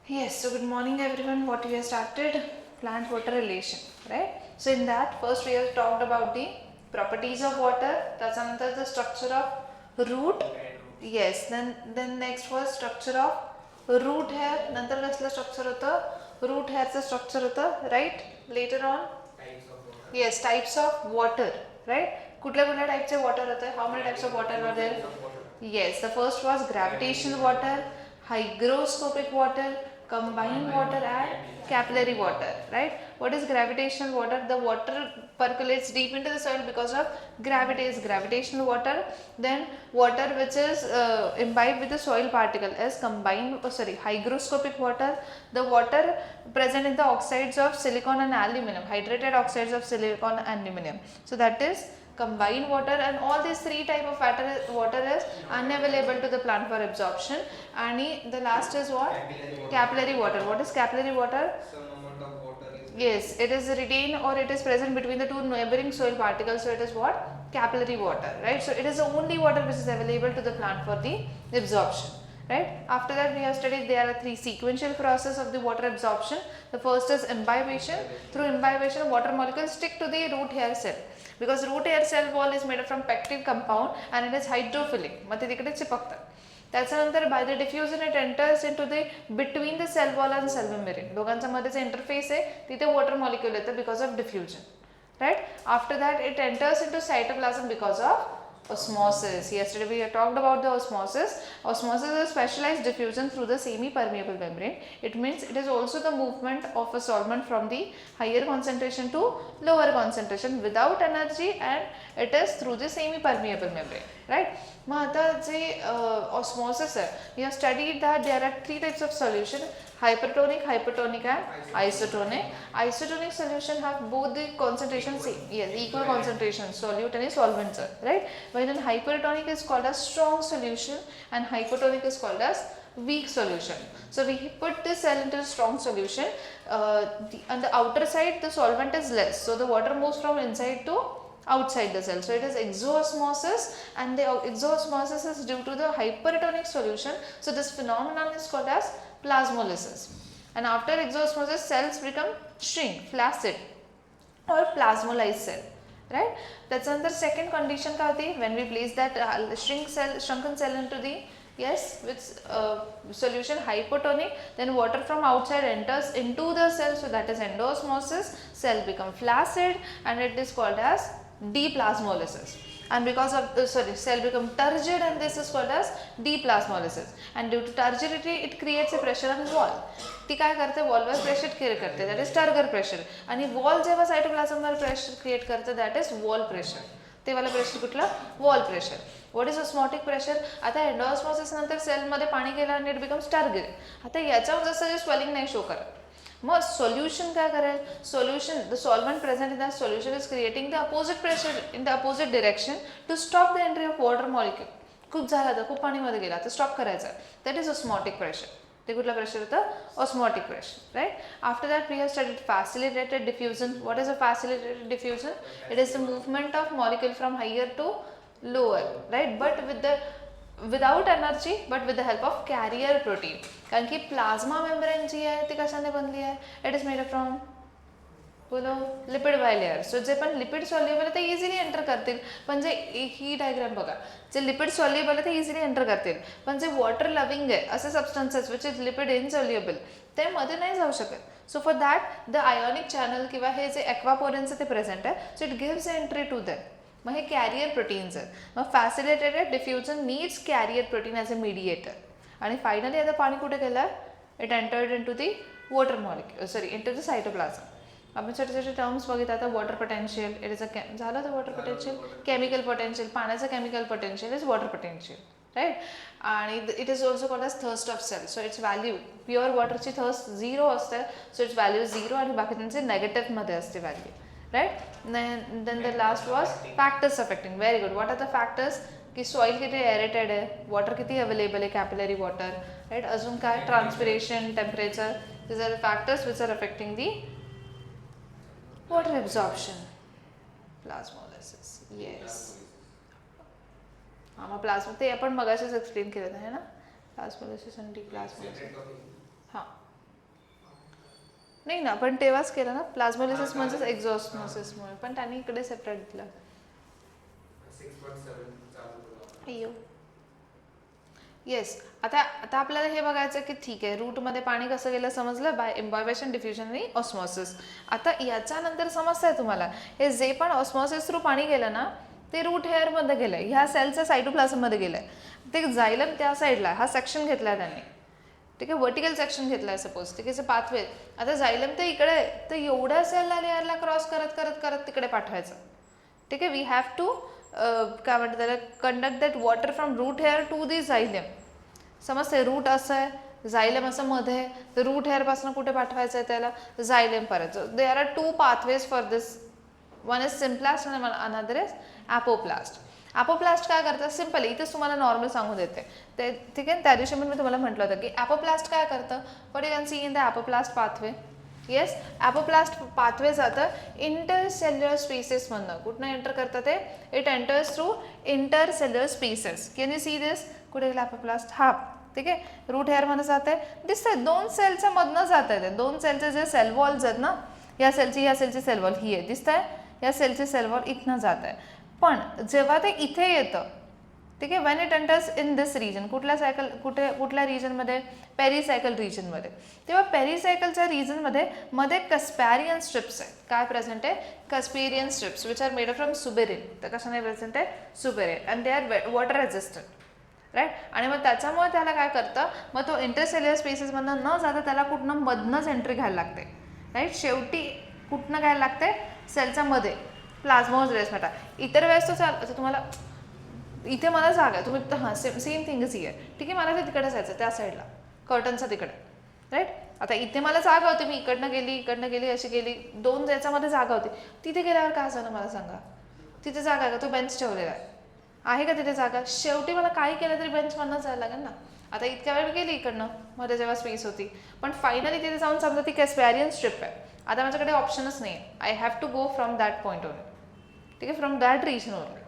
Yes, so good morning everyone. What we have started? Plant water relation, right? So in that first we have talked about the properties of water, त्याच्यानंतर the structure of root. Yes, then next was structure of root hair. नंतर कसलं structure होतं? Root hairचं structure होतं, right? Later on yes, types of water, right? कुठल्या कुठल्या टाईपचे water होते? How many types of water were there? Yes, the first was gravitational water, hygroscopic water, combined water and capillary water, right? What is gravitational water? The water percolates deep into the soil because of gravity is gravitational water. Then water which is imbibed with the soil particle is hygroscopic water. The water present in the oxides of silicon and aluminum, hydrated oxides of silicon and aluminum. So that is combined water, and all these three type of water is unavailable to the plant for absorption. And the last is what? Capillary water. What is capillary water? Some amount of water is Yes, it is retained or it is present between the two neighboring soil particles, so it is what? Capillary water, right? So it is the only water which is available to the plant for the absorption, right? After that we have studied there are three sequential process of the water absorption. The first is imbibition. Through imbibition, water molecules stick to the root hair cell, because root hair cell wall is made up from pectin compound and it is hydrophilic, मग ते तिकडे चिपकतात. त्याच्यानंतर by the diffusion it enters into the between the cell wall and cell membrane, दोघांचा मध्येचा interface आहे, तिथे water molecule येतं because of diffusion, right? After that it enters into cytoplasm because of osmosis. Yesterday we talked about the osmosis. Osmosis is specialized diffusion through the semi-permeable membrane. It means it is also the movement of a solvent from the higher concentration to lower concentration without energy, and it is through the semi-permeable membrane, right? मग आता जे osmosis आहे, we have studied that there are three types of solution: hypertonic, hypotonic and isotonic. Isotonic solution have both the concentration same, yes, equal concentration, solute and solvents, right? While in hypertonic is called as strong solution and hypotonic is called as weak solution. So we put this cell into a strong solution. On the outer side the solvent is less, so the water moves from inside to outside the cell. So it is exoosmosis, and the exoosmosis is due to the hypertonic solution. So this phenomenon is called as plasmolysis. And after exoosmosis, cells become shrink, flaccid or plasmolysed cell, right? त्याच्यानंतर second condition काय होती? When we place that shrunken cell into the with solution hypotonic, then water from outside enters into the cell, so that is endosmosis. Cell become flaccid and it is called as deplasmolysis. And because of cell become turgid, and this is called as deplasmolysis. And due to turgidity it creates a pressure on wall. ती काय करते? वॉलवर pressure create करते, that is turgor pressure. आणि wall जेव्हा सायटोप्लाझमवर pressure create करते, that is wall pressure. ते वाला pressure कुठला? Wall pressure. What is osmotic pressure? आता एंडोस्मॉसिस नंतर सेलमध्ये पाणी गेलं आणि इट बिकम्स टर्गर. आता याच्यावर जसं जे स्वेलिंग नाही शो करत, मग सोल्युशन काय करेल? Solution, the solvent present in the solution is creating the opposite pressure in the opposite direction to stop the entry of water molecule. खूप झालं तर खूप पाणीमध्ये गेला तर स्टॉप करायचं, दॅट इज ऑस्मॉटिक प्रेशर. ते कुठला प्रेशर होतं? Osmotic pressure, right? After that we have studied facilitated diffusion. What is a facilitated diffusion? It is the movement of molecule from higher to lower, right? But without energy, but with the help of carrier protein. कारण की plasma membrane जी आहे ती कशाने बनली आहे? It is made up from, बोलो, lipid bilayer. सो जे पण lipid soluble आहे ते इझिली एंटर करतील, पण जे ही डायग्राम बघा, जे लिपिड सॉल्युबल आहे ते इझिली एंटर करतील, पण जे वॉटर लविंग आहे असे substances which is lipid insoluble ते मध्ये नाही जाऊ शकत. So for that the ionic channel किंवा हे जे ॲक्वापोरेन्स ते प्रेझेंट आहे, so it gives entry to that. मग हे कॅरियर प्रोटीन्स आहेत. मग facilitated diffusion needs carrier protein as a mediator. आणि फायनली आता पाणी कुठे गेलं? It entered into the water molecule, in to the cytoplasm. आपण छोटे छोटे टर्म्स बघितलं. आता water potential, it is a झालं तर वॉटर पोटेन्शियल, केमिकल पोटेन्शियल, पाण्याचं chemical potential is water potential, right? आणि it is also called as thirst of cell. So its value, pure वॉटरची थर्स्ट 0 असते, सो इट्स व्हॅल्यू 0, आणि बाकी त्यांचे नेगेटिव्हमध्ये असते value, right? Then the last was factors affecting. Very good. What are the factors? की soil किती एरेटेड आहे, वॉटर किती अवेलेबल आहे, कॅपिलरी वॉटर, राईट? अजून काय? Transpiration, temperature. This are the factors which are affecting the water absorption. Plasmolysis, yes. हाँ, मग plasma ते आपण मगाशीच एक्सप्लेन केलं आहे ना, प्लाज्मोलिसिस आणि डिप्लाज्मोलिसिस. हां, नाही ना, पण तेव्हाच केलं ना, प्लाझ्मोलिसिस म्हणजेच एक्झॉस्मोसिसमुळे, पण त्यांनी इकडे सेपरेट दिलं. अय्यो. येस. आता आता आपल्याला हे बघायचं की ठीक आहे, रूटमध्ये पाणी कसं गेलं समजलं, बाय इम्बायबेशन, डिफ्युजन आणि ऑस्मॉसिस. आता याच्यानंतर समजतंय तुम्हाला, हे जे पण ऑस्मॉसिस थ्रू पाणी गेलं ना, ते रूट हेअरमध्ये गेलं आहे, ह्या सेलच्या सायटोप्लाझममध्ये गेलं आहे. ते जायलम त्या साईडला, हा सेक्शन घेतला आहे त्यांनी, ठीक आहे, वर्टिकल सेक्शन घेतला आहे सपोज, ठीक आहे, पाथवे. आता जायलम तर इकडे आहे, तर एवढ्या सेलला लेअरला क्रॉस करत करत करत तिकडे पाठवायचं, ठीक आहे. वी हॅव टू काय म्हणतात त्याला, conduct that water from root hair to the xylem. समजते, रूट असं आहे, जायलम असं मध्ये आहे, तर रूट हेअरपासून कुठे पाठवायचं आहे त्याला, जायलम पर्यंत. There are two pathways for this, one is symplast आणि अनदर इज ॲपोप्लास्ट. ॲपोप्लास्ट काय करतं, सिम्पल, इथेच तुम्हाला नॉर्मल सांगू देते ते, ठीक आहे. त्या दिवशी मी तुम्हाला म्हटलं होतं की ॲपोप्लास्ट काय करतं, but you can see in the apoplast pathway. Yes, apoplast pathway जातं इंटरसेल्युलर स्पेसेसमधनं. कुठनं एंटर करतं ते, it enters through intercellular spaces. Can you see this, कुठे गेला ॲपोप्लास्ट, हा, ठीक आहे, रूट हेअरमध्ये जाते, दिसतंय, दोन सेलच्या मधनं जात आहे ते, दोन सेलचे जे सेल वॉल्स आहेत ना, या सेलची सेल वॉल ही आहे, दिसतंय, या सेलची सेल वॉल इथनं जात आहे. पण जेव्हा ते इथे येतं, ठीक आहे, when it enters in this region, कुठल्या रिजनमध्ये, पेरिसायकल रिजनमध्ये, तेव्हा पेरिसायकलच्या रिजनमध्ये मध्ये कस्पॅरियन स्ट्रिप्स आहेत. काय प्रेझेंट आहे, Casparian strips, which are made from suberin. तर कशाने प्रेझेंट आहे, suberin, and they are water resistant, right. आणि मग त्याच्यामुळे त्याला काय करतं, मग तो इंटरसेल्युलर स्पेसेसमधनं न जाता त्याला कुठनं मधनंच एंट्री घ्यायला लागते, राईट. शेवटी कुठनं घ्यायला लागते, सेलच्या मध्ये, प्लाझ्मोडेस्माटा. इतर वेळेस तो तुम्हाला इथे मला जागा आहे, तुम्ही हां सेम थिंगच ही आहे, ठीक आहे, मला ते तिकडे जायचं, त्या साईडला कर्टनच्या तिकडे, राईट. आता इथे मला जागा होती, मी इकडनं गेली अशी गेली, दोन याच्यामध्ये जागा होती, तिथे गेल्यावर काय झालं मला सांगा, तिथे जागा आहे का, तो बेंच ठेवलेला आहे का तिथे जागा, शेवटी मला काही केलं तरी बेंचमधनं जायला लागेल ना. आता इतक्या वेळ मी गेली इकडनं, मध्ये जेव्हा स्पेस होती, पण फायनली तिथे जाऊन समजा ती कॅस्पॅरियन स्ट्रिप आहे, आता माझ्याकडे ऑप्शनच नाही आहे, I have to go from that point only, ठीक आहे, from that region only,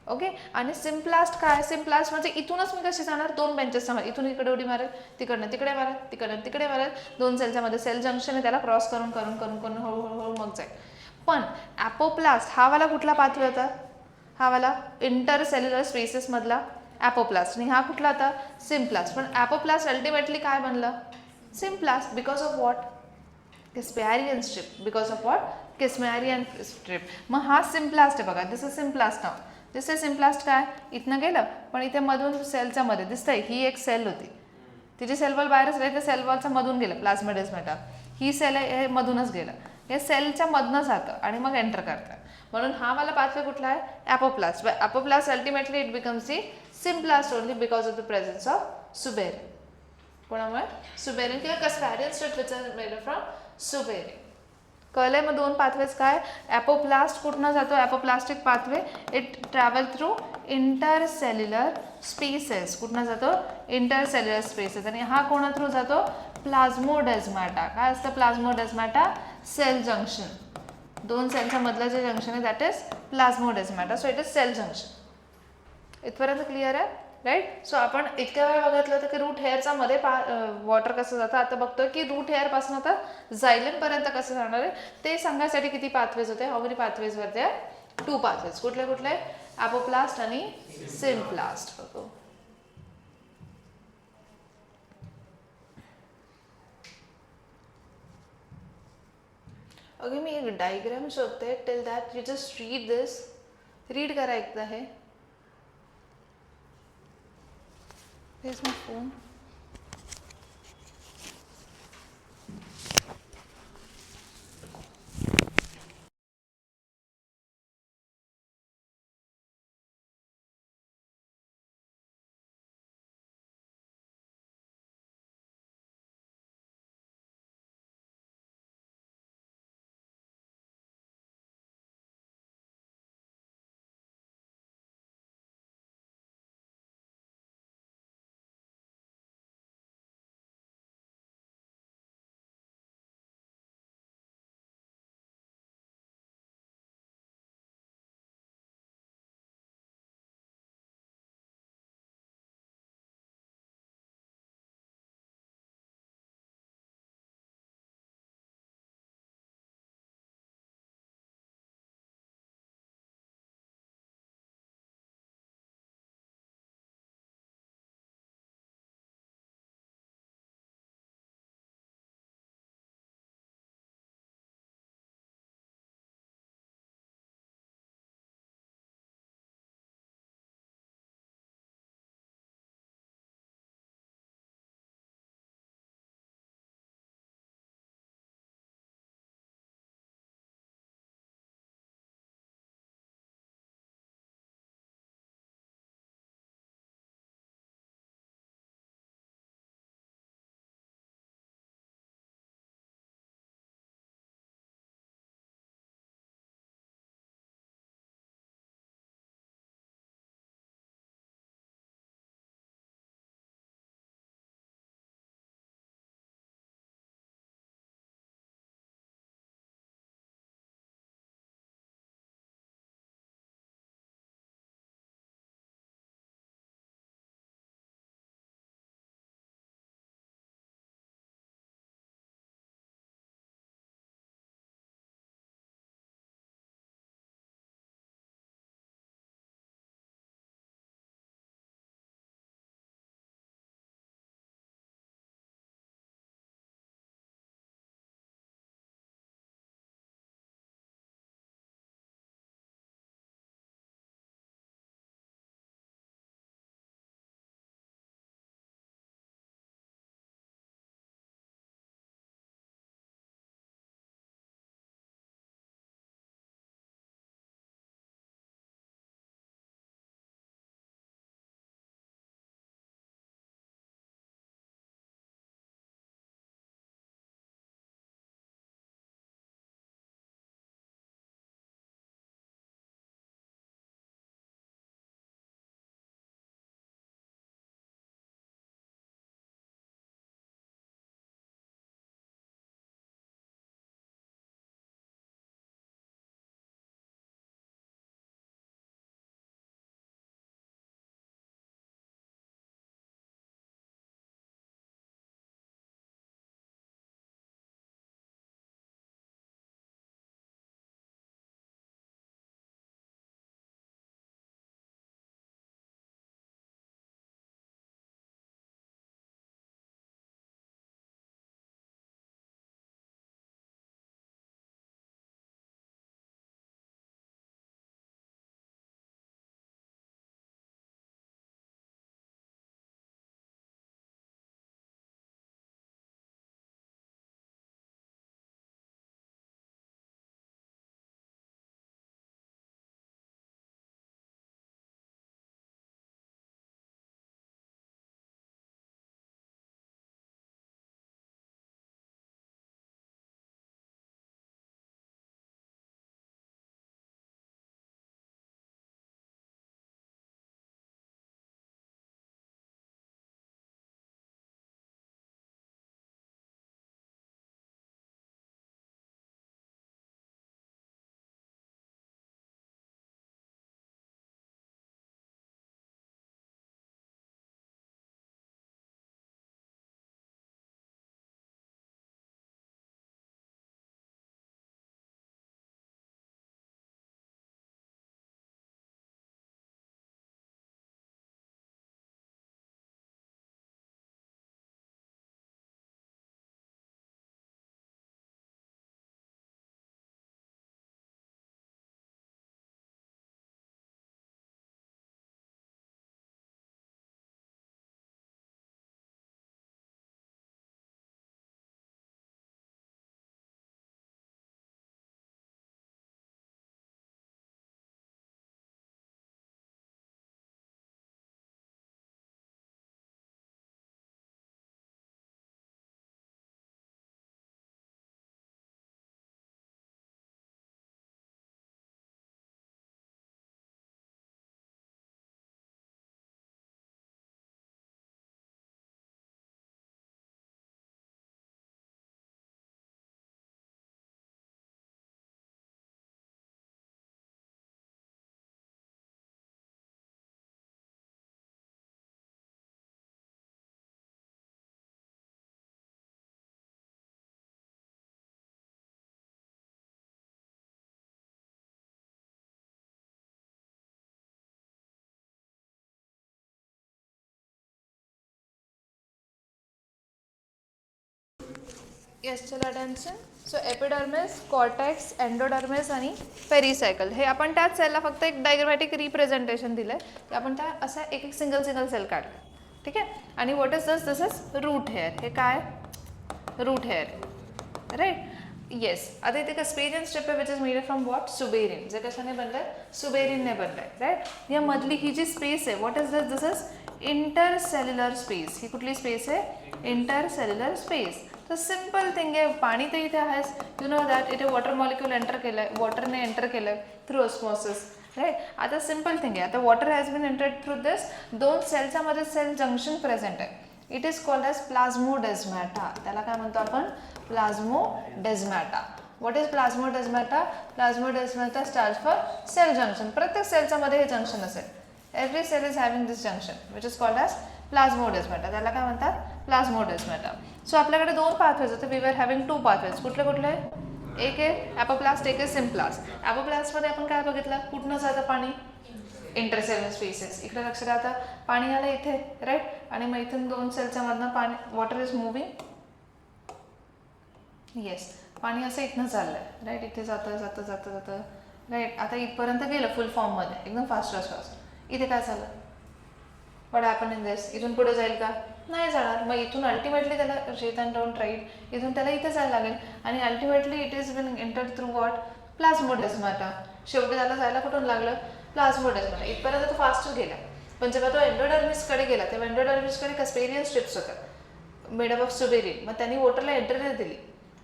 okay. आणि सिम्प्लास्ट काय, सिम्प्लास्ट म्हणजे इथूनच मी कशी जाणार, दोन बेंचेसच्या मध्ये, इथून इकडे उडी मारेल, तिकडनं तिकडे मारेल, तिकडनं तिकडे मारेल, दोन सेलच्या मध्ये सेल जंक्शन आहे, त्याला क्रॉस करून करून करून करून हळूहळू मग जाईल. पण ॲपोप्लास्ट हा वाला कुठला पाथवे होता, हा वाला इंटरसेल्युलर स्पेसेसमधला ॲपोप्लास्ट, आणि हा कुठला होता, सिम्प्लास्ट. पण ॲपोप्लास्ट अल्टिमेटली काय बनलं, symplast, because of what, Casparian strip, because of what, Casparian strip. मग हा सिम्प्लास्ट आहे बघा, दिस इज सिम्प्लास्ट नाव. दिसतंय सिम्प्लास्ट काय, इथनं गेलं, पण इथे मधून सेलच्या मध्ये दिसतंय, ही एक सेल होती, तिची सेल वॉल बाहेरच राहील, त्या सेल वॉलच्या मधून गेलं प्लाझ्मोडेस्माटा, ही सेल आहे, हे मधूनच गेलं, हे सेलच्या मधनं जातं आणि मग एंटर करतं. म्हणून हा वाला पाथवे कुठला आहे, apoplast. Apoplast ultimately it becomes the symplast only because of the presence of suberin. कोणामुळे, सुबेरिन किंवा Casparian strip which are made from suberin. कळलंय. मग दोन पाथवेज काय, ॲपोप्लास्ट कुठनं जातो, apoplastic pathway, it travel through intercellular spaces, कुठनं जातो, इंटरसेल्युलर स्पेसेस. आणि हा कोणा थ्रू जातो, प्लाझ्मोडेस्माटा. काय असतं प्लाझ्मोडेस्माटा, सेल जंक्शन, दोन सेलच्या मधलं जे जंक्शन आहे that is plasmodesmata, so it is cell junction. इथपर्यंत क्लिअर आहे, राईट. सो आपण इतक्या वेळा बघितलं होतं की रूट हेअरचा मध्ये वॉटर कसं जातं, आता बघतोय की रूट हेअरपासून आता जायलम पर्यंत कसं जाणार आहे ते सांगण्यासाठी किती पाथवेज होते, how many pathways were there, two pathways. कुठले कुठले, ॲपोप्लास्ट आणि सिम्प्लास्ट होतो. ओके, मी एक डायग्राम शोधते, till that you just read this, read करा एकदा हे. Where's my phone? येस चला attention. So epidermis, cortex, endodermis आणि पेरिसायकल हे आपण त्याच सेलला फक्त एक डायग्रामॅटिक रिप्रेझेंटेशन दिलं आहे की आपण त्या असा एक एक सिंगल सेल काढला. ठीक आहे. आणि what is this is root hair. हे काय रूट हेअर राईट. येस. आता इथे स्पेरियन स्ट्रिप आहे which is made from what suberin. जे कशाने बनलं आहे सुबेरिनने बनलं आहे राईट. या मधली ही जी स्पेस आहे what is this is intercellular space. ही कुठली स्पेस आहे इंटरसेल्युलर स्पेस. तर सिम्पल थिंग आहे पाणी तर इथे आहेच. यू नो दॅट इथे वॉटर मॉलिक्यूल एंटर केलं आहे वॉटरने एंटर केलं आहे थ्रू ऑस्मॉसिस राईट. आता सिम्पल थिंग आहे. आता water has been entered through this दोन सेलच्या मध्ये सेल जंक्शन प्रेझेंट आहे. It is called as plasmodesmata. त्याला काय म्हणतो आपण plasmodesmata. What is plasmodesmata. Plasmodesmata stands for cell junction. प्रत्येक सेलच्या मध्ये हे जंक्शन असेल. Every cell is having this junction which is called as plasmodesmata. त्याला काय म्हणतात प्लाझ्मोडेस्माटा. सो आपल्याकडे दोन पाथवेज होते. We were having two pathways. कुठले कुठले एक आहे ॲपोप्लास्ट एक आहे सिम्प्लास्ट. ॲपोप्लास्टमध्ये आपण काय बघितलं कुठनं जातं पाणी इंटरसेल्युलर स्पेसेस. इकडे लक्ष द्या. आता पाणी आलं इथे राईट आणि मग इथून दोन सेलच्या मधनं पाणी वॉटर इज मुव्हिंग. येस पाणी असं इथनं चाललंय राईट. इथे जातं जातं जातं जातं राईट. आता इथपर्यंत गेलं फुल फॉर्ममध्ये एकदम फास्ट. इथे काय झालं व्हॉट हॅपन इन दिस. इथून पुढे जाईल का नाही जाणार. मग इथून अल्टिमेटली त्याला शेत अँड डाऊन राईट इथून त्याला इथे जायला लागेल आणि ultimately it is been entered through what plasmodesmata. शेवटी त्याला जायला कुठून लागलं प्लाझ्मोडेस्माटा. इथपर्यंत तो फास्ट गेला. पण जेव्हा तो एंडोडर्मिसकडे गेला तेव्हा एंडोडर्मिसकडे कस्पेरियन स्ट्रिप्स होतात मेड ऑफ सुबेरिन. मग त्यांनी वॉटरला एंट्री दिली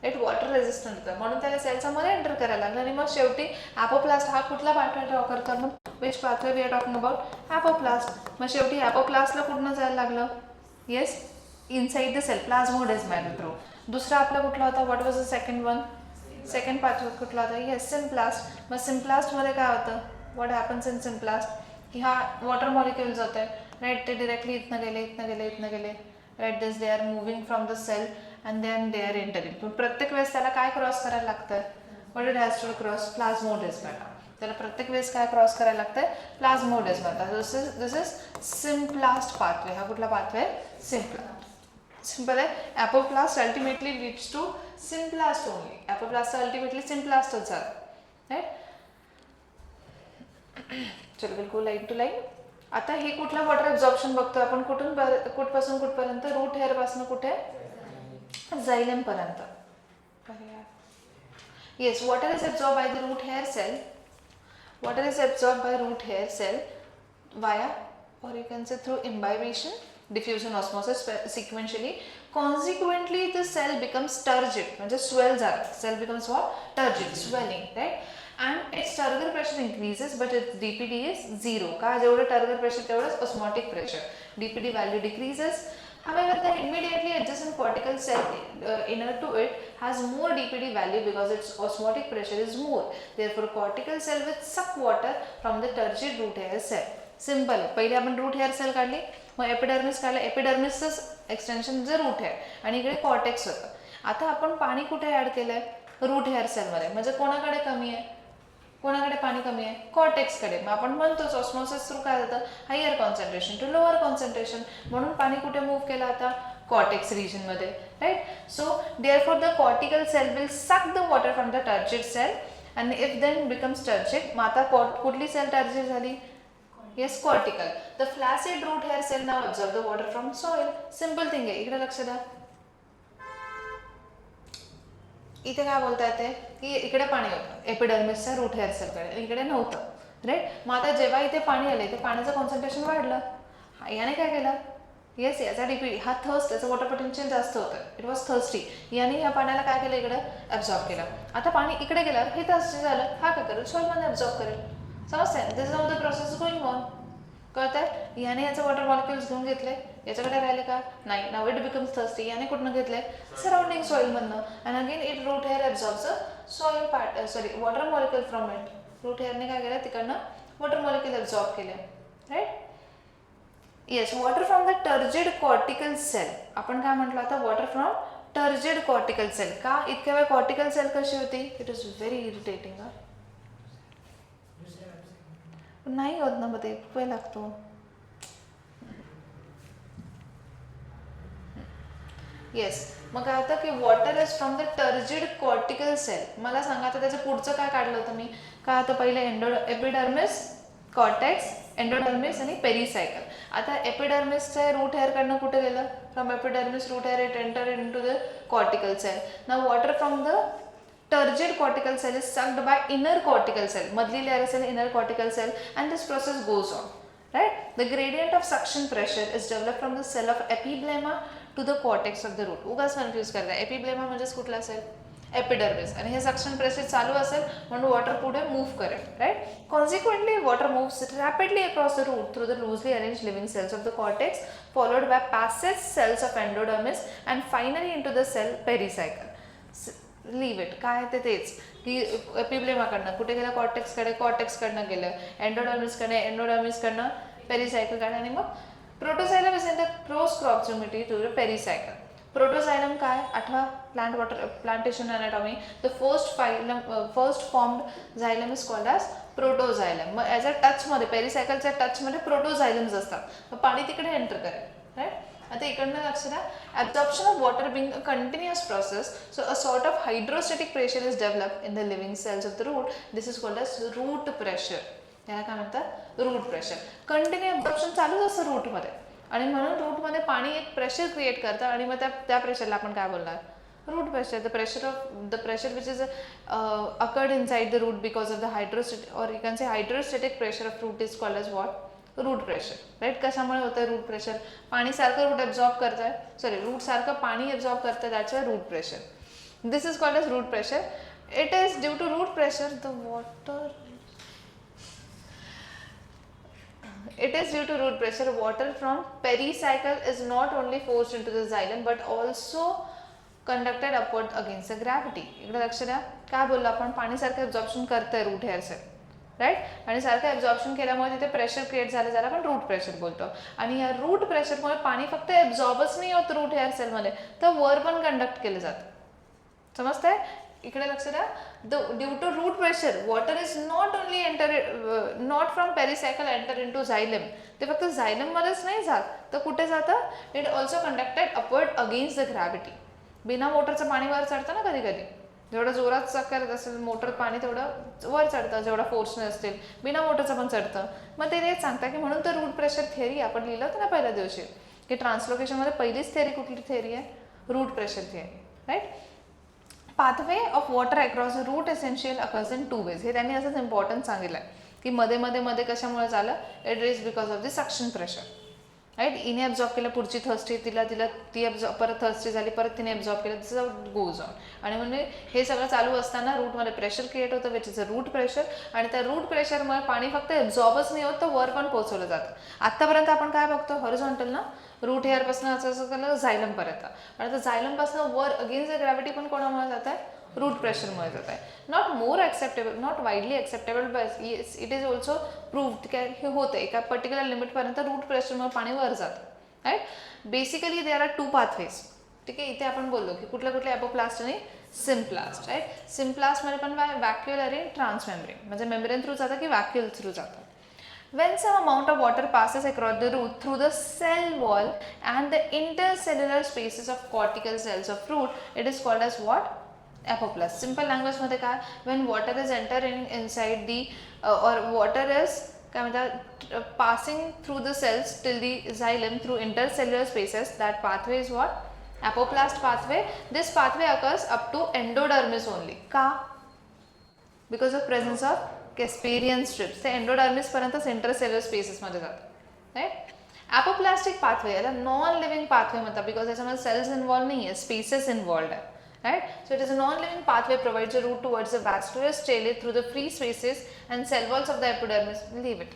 राईट. वॉटर रेजिस्टंट होतं म्हणून त्याला सेलच्या मध्ये एंटर करायला लागलं. आणि मग शेवटी ॲपोप्लास्ट हा कुठला पाथवे ड्रॉ करतो मग which pathway we are talking about apoplast. मग शेवटी ॲपोप्लास्टला कुठनं जायला लागलं yes inside the cell plasmodesmata through. दुसरा आपला कुठला होता what was the second one. Second pathway कुठला होता येस सिम्प्लास्ट. मग सिम्प्लास्टमध्ये काय होतं व्हॉट हॅपन्स इन सिम्प्लास्ट की हा वॉटर मॉलिक्युल्स होत आहे राईट. ते डिरेक्टली इथनं गेले right. This they are moving from the cell and then they are entering. पण प्रत्येक वेळेस त्याला काय क्रॉस करायला लागतं what it has to cross plasmodesmata. त्याला प्रत्येक वेळेस काय क्रॉस करायला लागतंय plasmodesmata. This is symplast pathway. हा कुठला पाथवे सिम्प्लास्ट. सिंपल आहे. Apoplast ultimately leads to symplast only. Apoplast ultimately सिम्प्लास्टच झालं राईट. चलो बिलकुल लाईन टू लाईन. आता हे कुठला वॉटर ॲब्झॉर्प्शन बघतो आपण कुठपासून कुठपर्यंत रूट हेअर पासून कुठे जायलम पर्यंत. Yes water is absorb by the root hair cell. Water is absorbed by root hair cell via or you can say through imbibition, diffusion, osmosis sequentially. Consequently the cell becomes turgid म्हणजे swell झालं. Cell becomes what turgid swelling right. And its turgor pressure increases but its DPD is 0. का जेवढं turgor pressure तेवढंच osmotic pressure. DPD value decreases. However, the immediately adjacent cortical cell inner to it has more DPD value because its osmotic pressure is more. Therefore, cortical cell will suck water from the turgid root hair cell. Simple. पहिले आपण root hair cell काढली मग epidermis काढलं. एपिडर्मिसचं extension जे root hair आणि इकडे cortex होतं. आता आपण पाणी कुठे ॲड केलंय रूट हेअर सेलमध्ये. म्हणजे कोणाकडे कमी आहे कोणाकडे पाणी कमी आहे कॉर्टेक्सकडे. मग आपण म्हणतोच ऑस्मोसिस थ्रू काय होतं higher concentration to lower concentration. म्हणून पाणी कुठे मूव्ह केलं आता कॉर्टेक्स रिजनमध्ये right. So therefore the cortical cell will suck the water from the turgid cell and if then becomes turgid. मग आता कुठली सेल टर्जिड झाली yes cortical. The flaccid root hair cell now observe the water from soil. Simple thing आहे. इकडे लक्ष द्या. इथे काय बोलता येते की इकडे पाणी होतं एपिडर्मिसच्या रूट हेअर सेलकडे इकडे नव्हतं राईट. मग आता जेव्हा इथे पाणी आलं इथे पाण्याचं कॉन्सन्ट्रेशन वाढलं. याने काय केलं येस याचा डीपीडी हा थर्स्ट त्याचं वॉटर पोटेन्शियल जास्त होतं. It was thirsty. याने या पाण्याला काय केलं इकडे ॲब्झॉर्ब केलं. आता पाणी इकडे गेल्यावर हे थर्स्टी झालं. हा काय करेल सॉइलमध्ये ॲब्झॉर्ब करेल. समजतंय. This is how the process going on. कळतंय. याने याचं वॉटर मॉलिक्युल्स घेऊन घेतले याच्याकडे राहिले का नाही. Now it becomes thirsty. याने कुठनं घेतले सराउंडिंग सॉइलमधनं. And again it root hair absorbs soil water molecule from it. Root हेअरने काय केलं तिकडनं वॉटर मॉलिक्युल ॲब्झॉर्ब केले right. Yes water from the turgid cortical cell. आपण काय म्हटलं आता water from turgid cortical cell. का इतक्या वेळ कॉर्टिकल सेल कशी होती इट इज व्हेरी इरिटेटिंग. नाही होत ना मग ते वेळ लागतो. येस. मग काय होतं की water is from the turgid cortical cell. मला सांगा आता त्याचं पुढचं काय काढलं होतं मी. काय होतं पहिले एपिडर्मिस, कॉर्टेक्स, एंडोडर्मिस आणि पेरिसायकल. आता एपिडर्मिसचं रूट हेअरकडनं कुठे गेलं. From epidermis root hair it enter into the cortical cell. Now water from the turgid cortical cell is sucked by inner cortical cell. मधली layer असेल inner cortical cell and this process goes on. Right? The gradient of suction pressure is developed from the cell of epiblema to the cortex of the root. उगाच confuse करताय. Epiblema म्हणजेच कुठला असेल. Epidermis. आणि हे suction pressure चालू असेल म्हणून water पुढे मूव्ह करेल. Right. Consequently water moves rapidly across the root through the loosely arrange living cells of the cortex followed by passage cells of endodermis and finally into the cell pericycle. Leave it. काय ते तेच की एपिब्लेमाकडनं कुठे गेलं. कॉर्टेक्सकडनं गेलं. एंडोडर्मिसकडनं पेरिसायकलकडे आणि मग protoxylem is in the close proximity to the pericycle. Protoxylem काय आठवा. Plantation anatomy. The first formed xylem is called as protoxylem. मग ॲज अ टचमध्ये पेरिसायकलच्या टचमध्ये प्रोटोझायलम्स असतात. पाणी तिकडे एंटर करेल. राईट. आता इकडनं लक्ष द्या. Absorption of water being a continuous process so a sort of hydrostatic pressure is develop in the living cells of the root. This is called as root pressure. याला काय म्हणतात. Root pressure. कंटिन्यू ॲब्झॉर्प्शन चालूच असतं रूटमध्ये आणि म्हणून रूटमध्ये पाणी एक pressure create करतं आणि मग त्या प्रेशरला आपण काय बोलणार. Root pressure. The pressure which is occurred inside the root because of the hydrostatic और you can say hydrostatic pressure of root is called as what. Root pressure. Right. कशामुळे होतं आहे रूट प्रेशर. पाणी सारखं रूट ॲब्झॉर्ब करत आहे. Sorry root सारखं पाणी ॲब्झॉर्ब करतं. That's why root pressure. This is called as root pressure. It is due to root pressure the water. It is due to root pressure. Water from pericycle is not only forced into the xylem but also conducted upward against the gravity. इकडे लक्ष द्या. काय बोललो आपण. पाणी सारखं absorption करतंय root hair cell. Right. आणि सारखं ॲब्झॉर्प्शन केल्यामुळे तिथे प्रेशर क्रिएट झालं ज्याला आपण रूट प्रेशर बोलतो. आणि या रूट प्रेशरमुळे पाणी फक्त ॲब्झॉर्बच नाही होत रूट हेअर सेलमध्ये तर वर पण कंडक्ट केलं जातं. समजतंय. इकडे लक्ष द्या. Due to root pressure water is not only not from pericycle enter in to xylem. ते फक्त झायलममध्येच नाही जात तर कुठे जातं. It also conducted upward against the gravity. बिना मोटरचं पाणी वर चढतं ना कधी कधी. जेवढं जोरात करत असेल मोटर पाणी तेवढं वर चढतं. जेवढा फोर्सने असतील बिना मोटरचं पण चढतं. मग ते तेच सांगता की म्हणून तर रूट प्रेशर थिअरी आपण लिहिलं होतं ना पहिल्या दिवशी की ट्रान्सलोकेशनमध्ये पहिलीच थिअरी कुठली थिअरी आहे. Root pressure theory. Right. Pathway of water across the root essential occurs in two ways. हे त्यांनी असंच इम्पॉर्टंट सांगितलं आहे की मध्ये कशामुळे झालं. It is because of the suction pressure. Right. हिने ॲब्झॉर्ब केलं. पुढची थर्स्टी ती परत थर्स्टी झाली. परत तिने ॲब्झॉर्ब केलं. This goes on. आणि म्हणजे हे सगळं चालू असताना रूटमध्ये प्रेशर क्रिएट होतं which is a root pressure. आणि त्या रूट प्रेशरमुळे पाणी फक्त ॲब्झॉर्बच नाही होत तर वर पण पोहोचवलं जातं. आत्तापर्यंत आपण काय बघतो हॉरिझॉन्टल ना. रूट हेअरपासून असं केलं झायलमपर्यंत. आणि आता झायलमपासून वर अगेन्स्ट द ग्रॅव्हिटी पण कोणामुळे जात आहे. रूट प्रेशरमुळे जात आहे. Not more acceptable not widely acceptable but it is also proved की हे होतं एका पर्टिक्युलर लिमिटपर्यंत रूट प्रेशरमुळे पाणी वर जातं. Right. Basically there are two pathways. ठीक आहे. इथे आपण बोललो की कुठले ॲपोप्लास्ट आणि सिम्प्लास्ट. राईट. सिम्प्लास्टमध्ये पण व्हॅक्युलरी ट्रान्समेम्ब्रेन म्हणजे मेम्ब्रेन थ्रू जातं की व्हॅक्युल थ्रू जातं. When some amount of water passes across the root through the cell wall and the intercellular spaces of cortical cells of root, it is called as what? Apoplast. Simple language मध्ये काय. When water is entering inside the or water is काय म्हणतात passing through the cells till the xylem through intercellular spaces, that pathway is what? Apoplast pathway. This pathway occurs up to endodermis only. का? Because of presence of Casparian strips. ते endodermis पर्यंत intercellular spaces मध्ये जातात. Right. Apoplastic pathway याला non living pathway म्हणतात because याच्यामध्ये cells involve नाही आहे. स्पेसेस इन्व्हॉल्ड आहे. Right. So it is a non living pathway provides a route towards the vascular stele through the free spaces and cell walls of the epidermis. Leave it.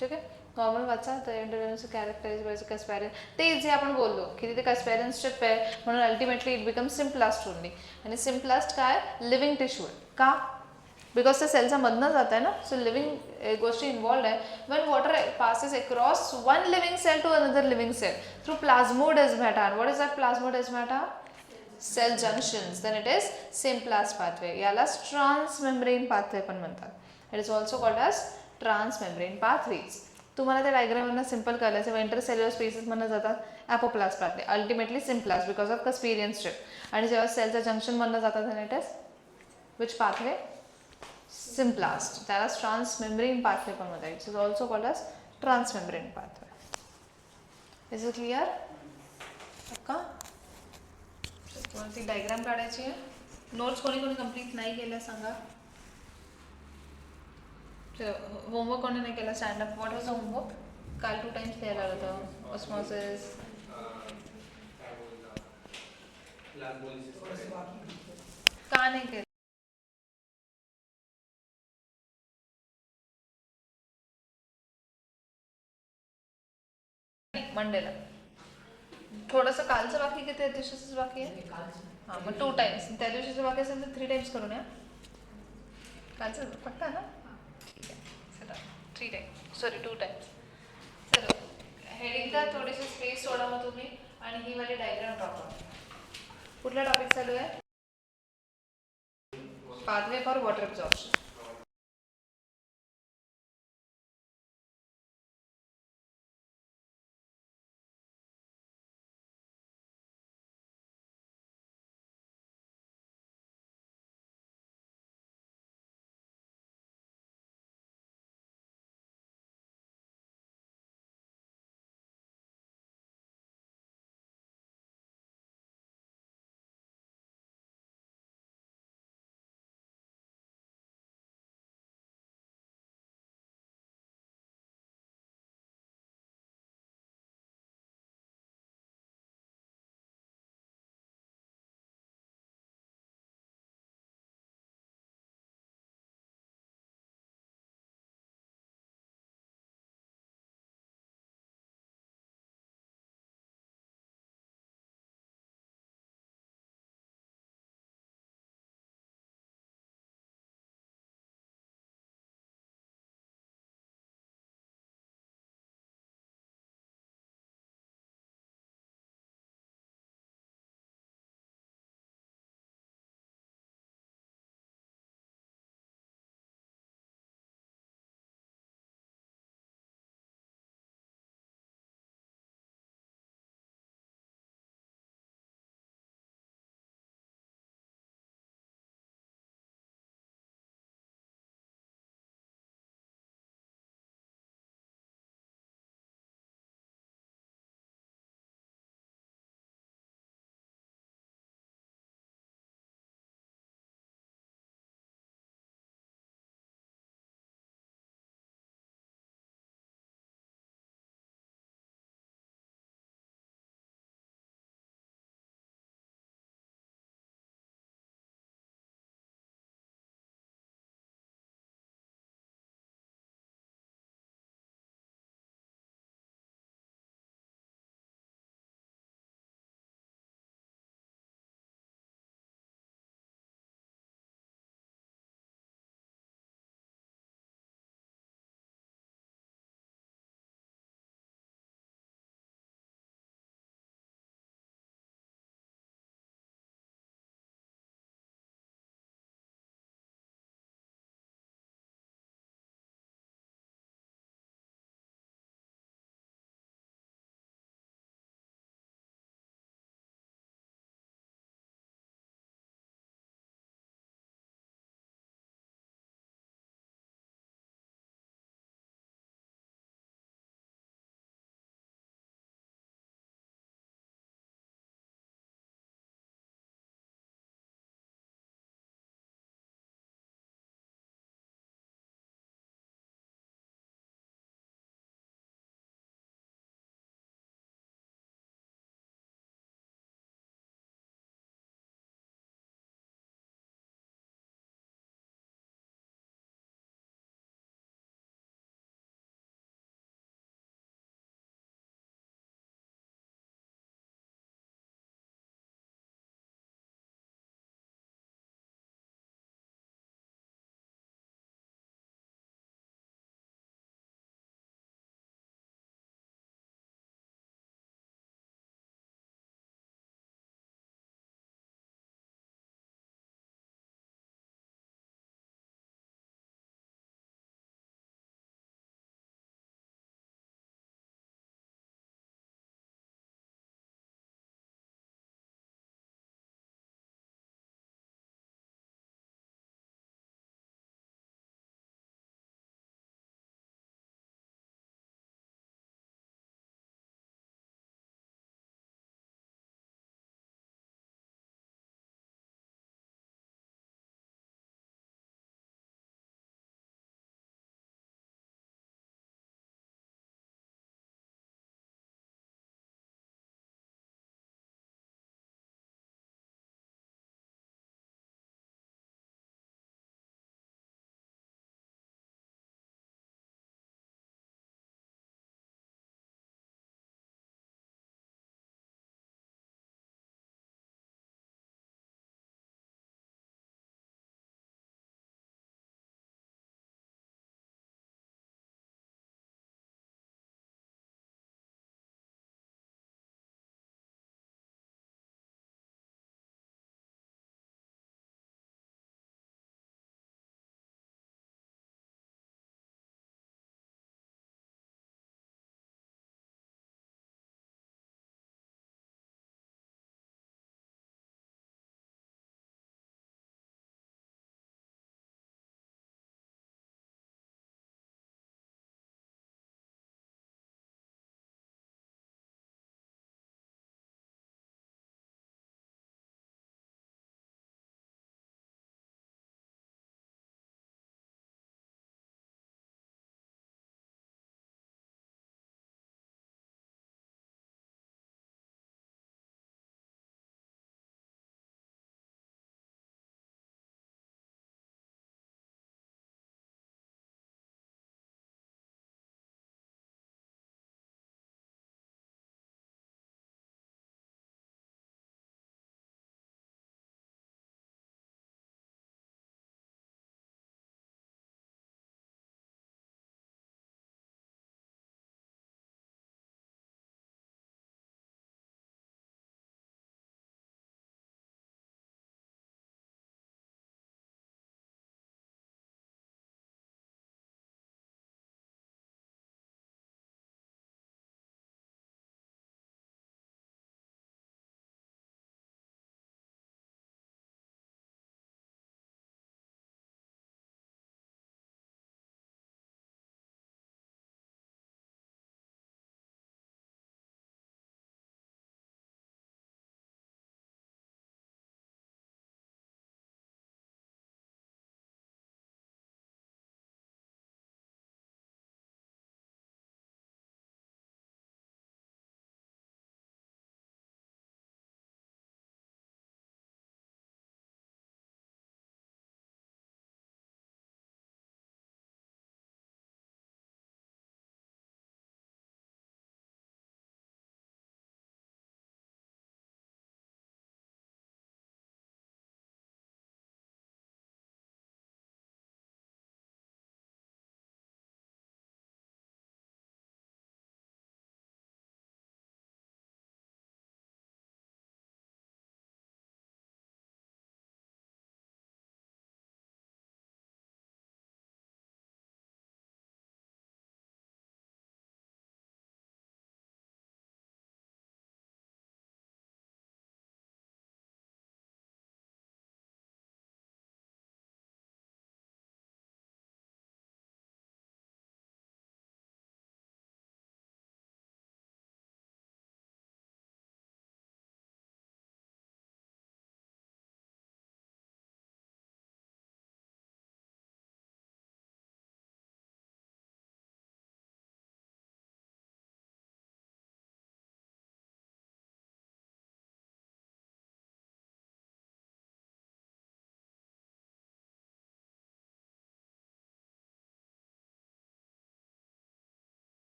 ठीक आहे. Normal वाचा. The endodermis characterize by Casparian. ते जे आपण बोललो की तिथे कॅस्पॅरियन strip आहे म्हणून ultimately it become symplast only. आणि सिम्प्लास्ट काय लिव्हिंग टिश्यू आहे. का. बिकॉज त्या सेलचा मधनं जात आहे ना. सो लिव्हिंग गोष्टी इन्व्हॉल्ड आहे. When water passes across one living cell to another living cell through plasmodesmata. What is that plasmodesmata. Cell junctions. Then it is symplast pathway. यालाच ट्रान्समेम्ब्रेन पाथवे पण म्हणतात. It is also called as transmembrane pathways. तुम्हाला त्या डायग्रामवरनं simple कळलं. Intercellular स्पेसेसमधनं जातात. Apoplast pathway, ultimately symplast because of Casparian strip. आणि जेव्हा सेलचं जंक्शन मधनं जातात then it is which pathway? Symplast. त्याला transmembrane pathway पण म्हणतात. It is also called as transmembrane pathway. Is it clear? पक्का? ती डायग्राम काढायची आहे. नोट्स कोणी कोणी कंप्लीट नाही केल्या सांगा. होमवर्क कोणी नाही केला stand up. What was the homework? काल 2 टाइम्स लिहायला होतं. ऑस्मॉसिस का नाही केलं? मंडेला थोडंसं कालचं बाकी की त्या दिवशीच बाकी आहे? हां मग 2 टाइम्स. त्या दिवशीचं बाकी असेल तर 3 टाइम्स करून या. कालचं पक्का ना? ठीक आहे चला 3 टाइम्स सॉरी 2 टाइम्स. चलो हेडिंगला थोडीशी स्पेस सोडा मग तुम्ही आणि ही वाली डायग्राम ड्रॉ करा. कुठला टॉपिक चालू आहे? Pathway for water absorption.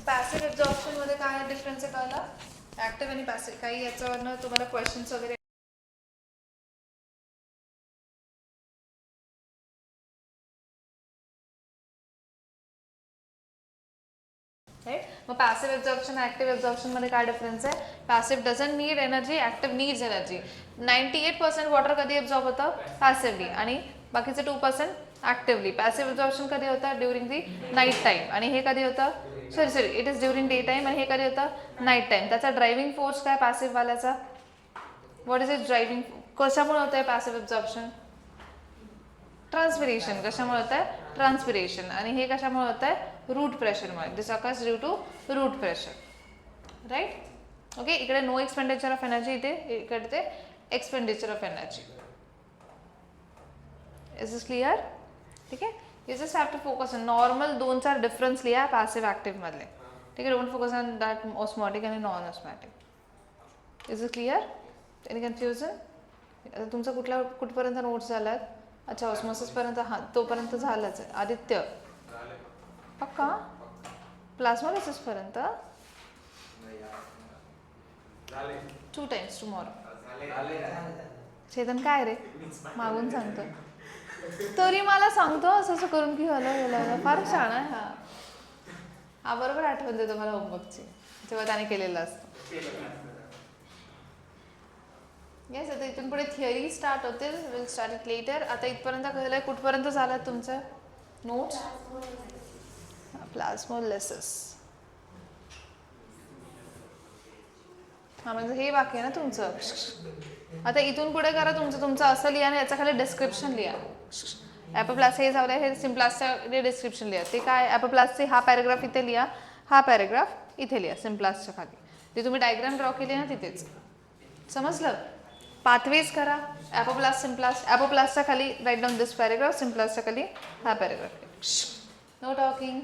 Passive absorption मध्ये काय डिफरन्स आहे कळला? ॲक्टिव्ह आणि पॅसिव्ह काही याच्यावरनं तुम्हाला क्वेश्चन्स वगैरे राईट. मग पॅसिव्ह ॲब्झॉर्प्शन ॲक्टिव्ह ॲब्झॉर्प्शनमध्ये काय डिफरन्स आहे? Passive doesn't need energy, active needs energy. 98% water कधी ॲब्झॉर्ब होतं? पॅसिव्हली, आणि बाकीचे 2% ॲक्टिव्हली. पॅसिव्ह ॲब्झॉर्प्शन कधी होतं? During the night time. आणि हे कधी होतं? Sorry it is during day time, आणि हे कधी होतं? Night time. त्याचा ड्रायव्हिंग फोर्स काय पॅसिव्हवाल्याचा? What is it driving? कशामुळे होतं आहे पॅसिव्ह ॲब्झॉर्प्शन? ट्रान्सपिरेशन. कशामुळे होतं आहे? ट्रान्सपिरेशन. आणि हे कशामुळे होतं आहे? रूट प्रेशरमुळे. This occurs due to root pressure. Right. Okay. इकडे नो एक्सपेंडिचर ऑफ एनर्जी, इकडे ते expenditure of energy. Is this clear? ठीक आहे. You just have to focus on normal 2-4 difference लिहा पॅसिव्ह ॲक्टिव्ह मधले. ठीक आहे. Don't focus on that osmotic आणि non osmotic. Is it clear? Any confusion? आता तुमचा कुठपर्यंत नोट्स झालात? अच्छा, ऑस्मोसिसपर्यंत. हां, तोपर्यंत झालंच आहे. आदित्य पक्का? प्लाझ्मोलिसिसपर्यंत 2 times टुमॉरो. चेतन काय रे मागून सांगतो, तरी मला सांगतो असं असं करून की हलं फार छान आहे हा. हा बरोबर आठवण देतो मला होमवर्कची, जेव्हा त्याने केलेलं असतं. येस. आता इथून पुढे थिअरी स्टार्ट होतील. Will start it later. आता इथपर्यंत कळलंय. कुठपर्यंत झालं तुमचं नोट्स? प्लाझ्मोलिसिस. हां, म्हणजे हे बाकी आहे ना तुमचं. आता इथून पुढे करा तुमचं असं लिहा आणि याच्या खाली डिस्क्रिप्शन लिहा. ॲपोप्लास्ट हे झालं, हे सिम्प्लास्टच्या डिस्क्रिप्शन लिहा. ते काय? ॲपोप्लास्टचे हा पॅराग्राफ इथे लिहा, हा पॅराग्राफ इथे लिहा सिम्प्लास्टच्या खाली. जे तुम्ही डायग्राम ड्रॉ केली ना तिथेच. समजलं? पाथवेज करा. ॲपोप्लास्ट, सिम्प्लास्ट. ॲपोप्लास्टच्या खाली राईट डाऊन दिस पॅराग्राफ, सिम्प्लास्टच्या खाली हा paragraph. No talking.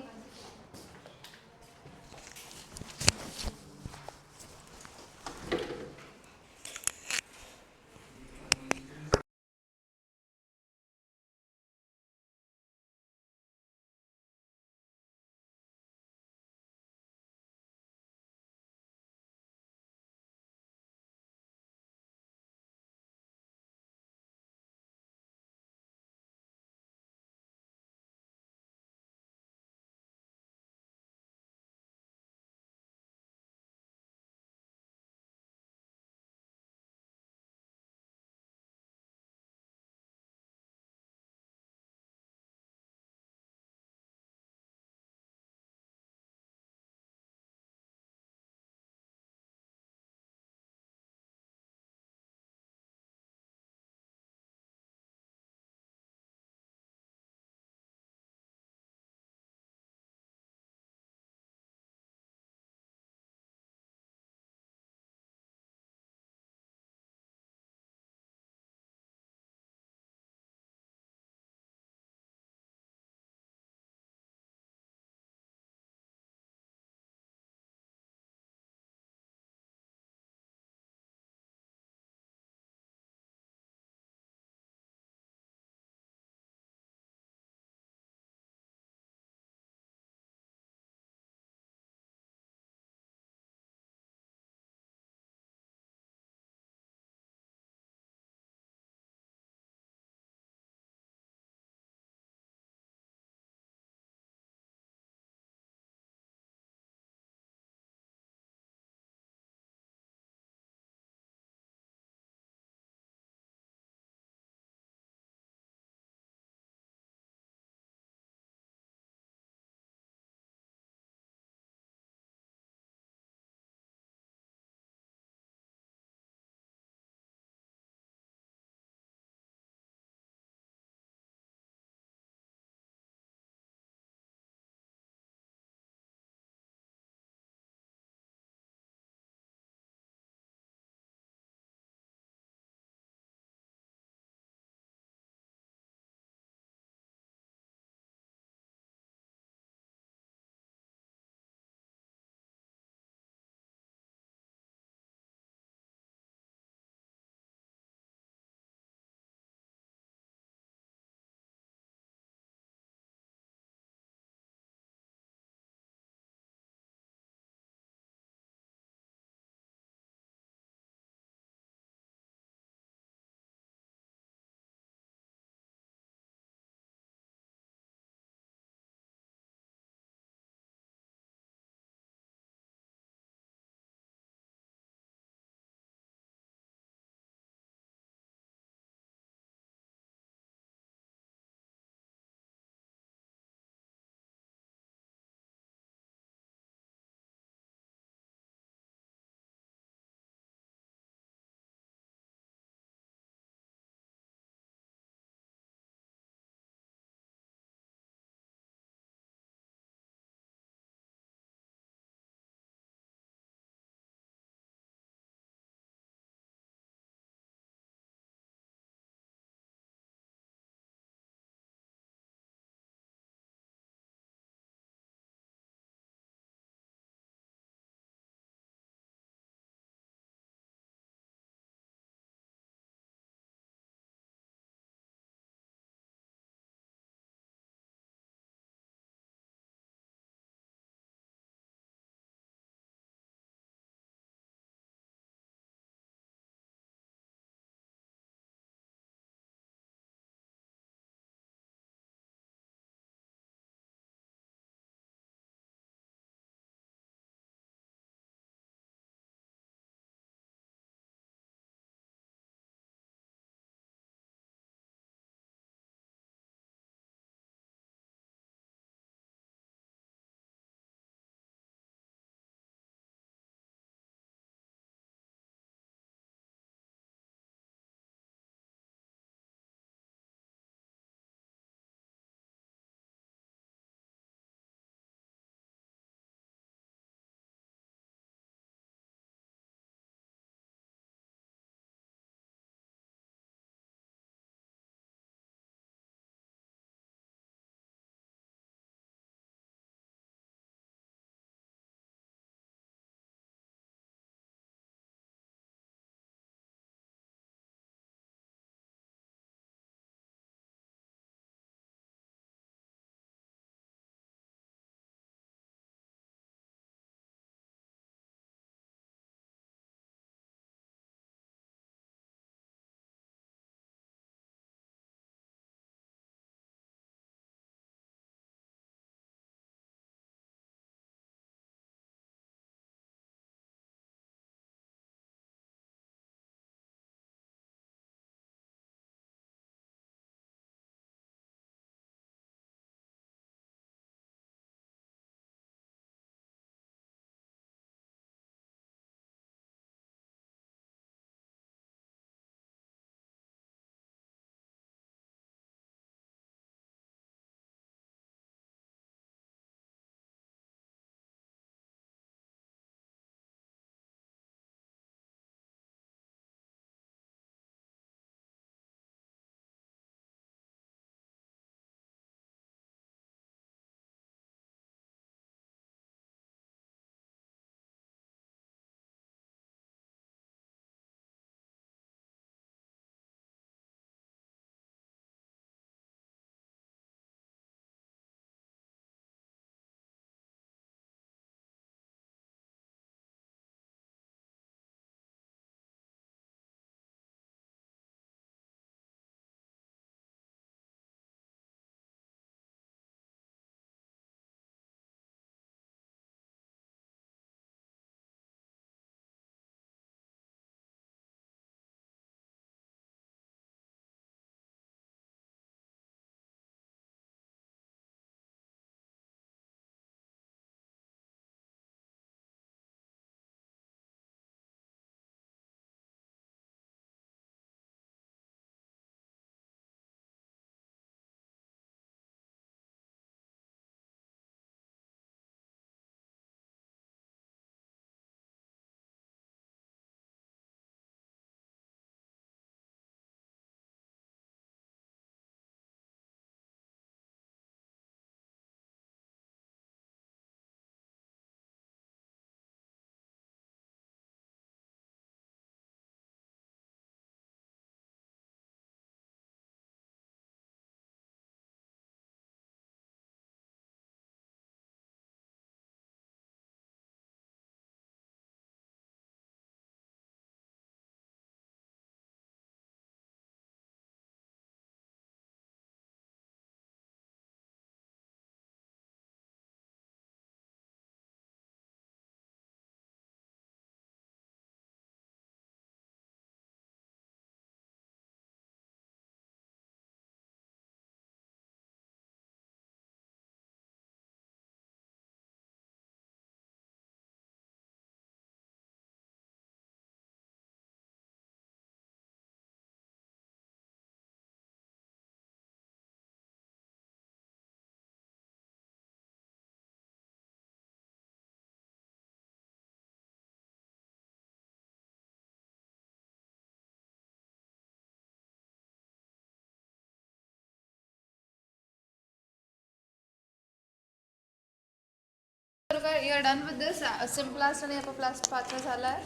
You are done with this symplast आणि एपोप्लास्ट पाचवा झाला आहे.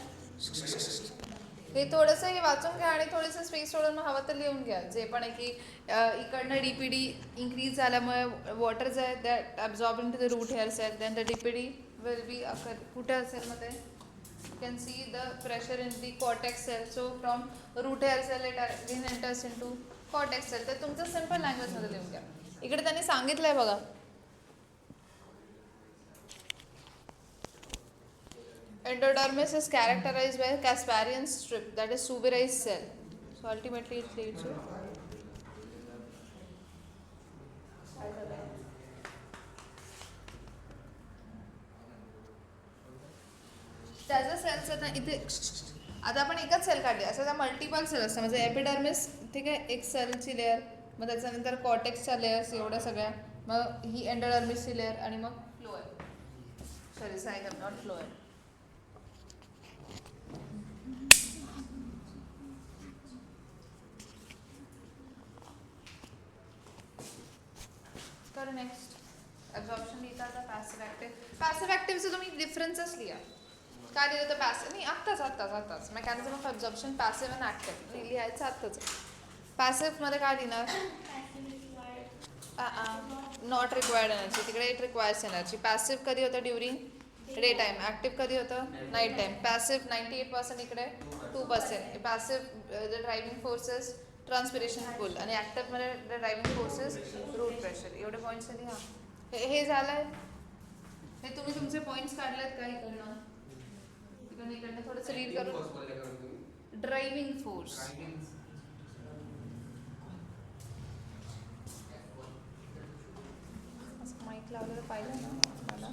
हे थोडंसं हे वाचून घ्या आणि थोडंसं स्पेस सोडून मग हवं तर लिहून घ्या जे पण आहे की इकडनं डीपीडी इन्क्रीज झाल्यामुळे वॉटर जे आहे that absorb in to the root hair cell then the DPD will be कुठे असेल मध्ये you can see the pressure in the cortex cell, so from root hair cell it again enters into cortex cell. तर तुमचं simple language मध्ये लिहून घ्या. इकडे त्यांनी सांगितलंय बघा, endodermis is characterized by a Casparian strip that is suberized cell, so ultimately it leads to त्याचं सेल्स आहेत ना इथे. आता आपण एकच सेल काढली असं त्या मल्टिपल सेल असतात म्हणजे एपिडर्मिस ठीक आहे एक सेलची लेअर, मग त्याच्यानंतर कॉटेक्सच्या लेअर्स एवढ्या सगळ्या, मग ही एंडोडर्मिसची लेअर आणि मग फ्लोअर, सॉरी सायगम नॉट फ्लोअर. तर नेक्स्ट ॲब्झॉर्प्शन लिहिता आता पॅसिव्ह ॲक्टिव्ह. पॅसिव्ह ॲक्टिव्हचं तुम्ही डिफरन्सेस लिहा. काय लिहिलं तर पॅसिव्ह नाही आत्ताच मेकॅनिझम ऑफ ॲब्झॉर्प्शन पॅसिव्ह आणि ॲक्टिव्ह लिहायचं आत्ताच. पॅसिव्हमध्ये काय लिहिणार, नॉट रिक्वायर्ड एनर्जी, तिकडे इट रिक्वायर्स एनर्जी. पॅसिव्ह कधी होतं ड्युरिंग डे टाईम, ॲक्टिव्ह कधी होतं नाईट टाईम. पॅसिव्ह 98% इकडे 2%. Passive the driving forces transpiration pull आणि ॲक्टिव्हमध्ये the driving forces root pressure. एवढे पॉईंट्स लिहा. हे झालंय. हे तुम्ही तुमचे पॉईंट्स काढलेत का इकडनं थोडंसं रीड करून. ड्रायव्हिंग फोर्स माईक लावलेलं पाहिलं ना मला.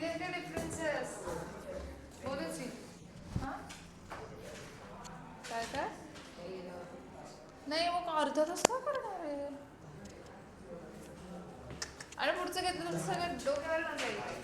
काय डिफरन्सेस बोलायची हां काय काय नाही मग अर्धा तास का करणार आहे आणि पुढचं घेतलं तर सगळं डोक्यावर ना जाईल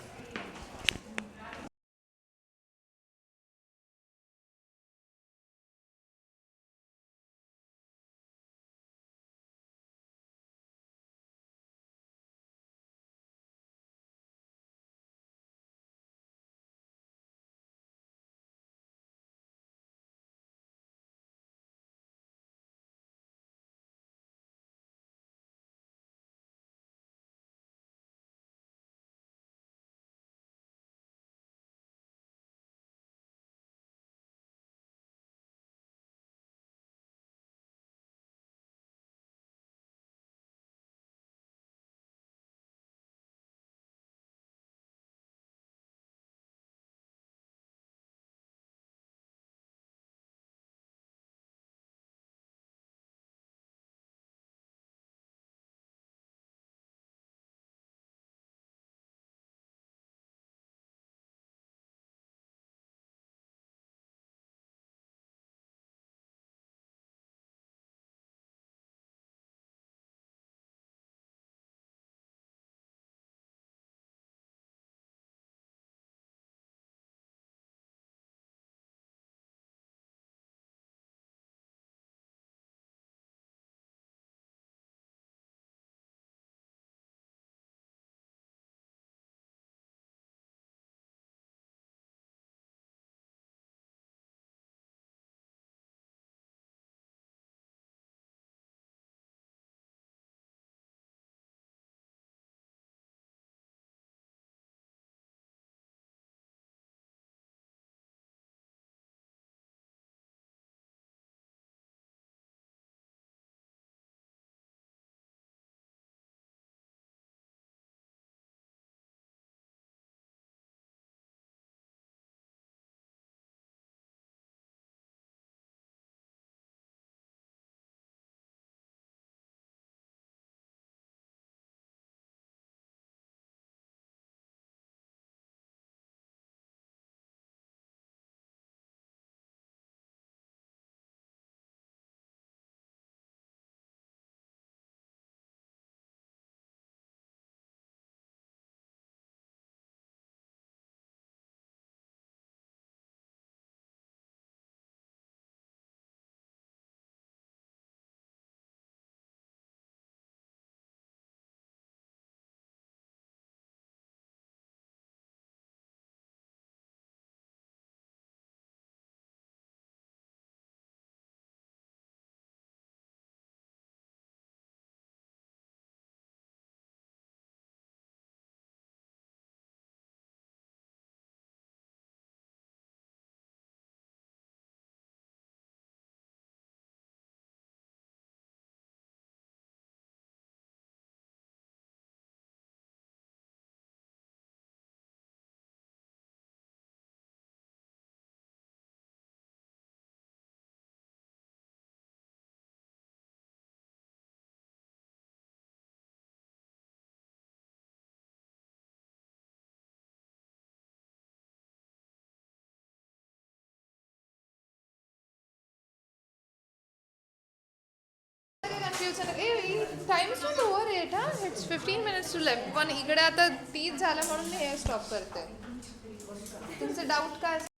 time is not over at हा इट्स 15 minutes टू लेफ्ट पण इकडे आता 30 झालं म्हणून मी हे स्टॉप करते तुमचे डाऊट काय